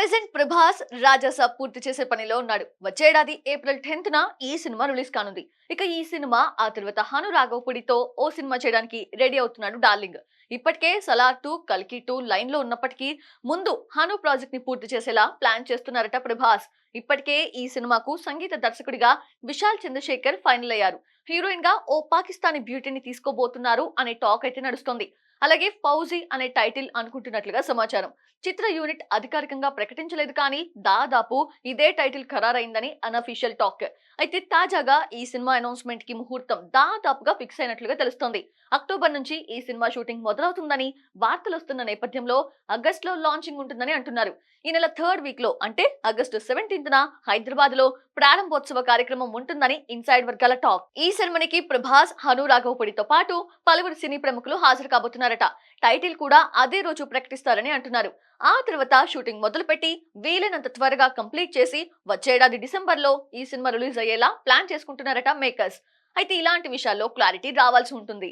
Present Prabhas Raja Saab పూర్తి చేసే పనిలో ఉన్నాడు. వచ్చేడాది ఏప్రిల్ 10న ఈ సినిమా రిలీజ్ కానుంది. ఇక ఈ సినిమా ఆ తర్వాత హను రాఘవపుడితో ఓ సినిమా చేయడానికి రెడీ అవుతున్నాడు డార్లింగ్. ఇప్పటికే సలార్ 2, కల్కి 2 లైన్ లో ఉన్నప్పటికీ ముందు హను ప్రాజెక్ట్ ని పూర్తి చేసేలా ప్లాన్ చేస్తున్నారట ప్రభాస్. ఇప్పటికే ఈ సినిమాకు సంగీత దర్శకుడిగా విశాల్ చంద్రశేఖర్ ఫైనల్ అయ్యారు. హీరోయిన్ గా ఓ పాకిస్తానీ బ్యూటీని తీసుకోబోతున్నారు అనే టాక్ అయితే నడుస్తోంది. అలాగే ఫౌజీ అనే టైటిల్ అనుకుంటున్నట్లుగా సమాచారం. చిత్ర యూనిట్ అధికారికంగా ప్రకటించలేదు కానీ దాదాపు ఇదే టైటిల్ ఖరారైందని అనఫీషియల్ టాక్. అయితే తాజాగా ఈ సినిమా అనౌన్స్మెంట్ కి ముహూర్తం దాదాపుగా ఫిక్స్ అయినట్లుగా తెలుస్తోంది. అక్టోబర్ నుంచి ఈ సినిమా షూటింగ్ మొదలవుతుందని వార్తలు వస్తున్న నేపథ్యంలో ఆగస్ట్ లో లాంచింగ్ ఉంటుందని అంటున్నారు. ఈ నెల థర్డ్ వీక్ లో అంటే ఆగస్టు 17న హైదరాబాద్ లో ప్రారంభోత్సవ కార్యక్రమం ఉంటుందని ఇన్సైడ్ వర్గాల టాక్. ఈ సెరమనీకి ప్రభాస్, హను రాఘవపుడితో పాటు పలువురు సినీ ప్రముఖులు హాజరు కాబోతున్నారట. టైటిల్ కూడా అదే రోజు ప్రకటిస్తారని అంటున్నారు. ఆ తర్వాత షూటింగ్ మొదలుపెట్టి వీలైనంత త్వరగా కంప్లీట్ చేసి వచ్చేడాది డిసెంబర్ లో ఈ సినిమా రిలీజ్ అయ్యేలా ప్లాన్ చేసుకుంటున్నారట మేకర్స్. అయితే ఇలాంటి విషయాల్లో క్లారిటీ రావాల్సి ఉంటుంది.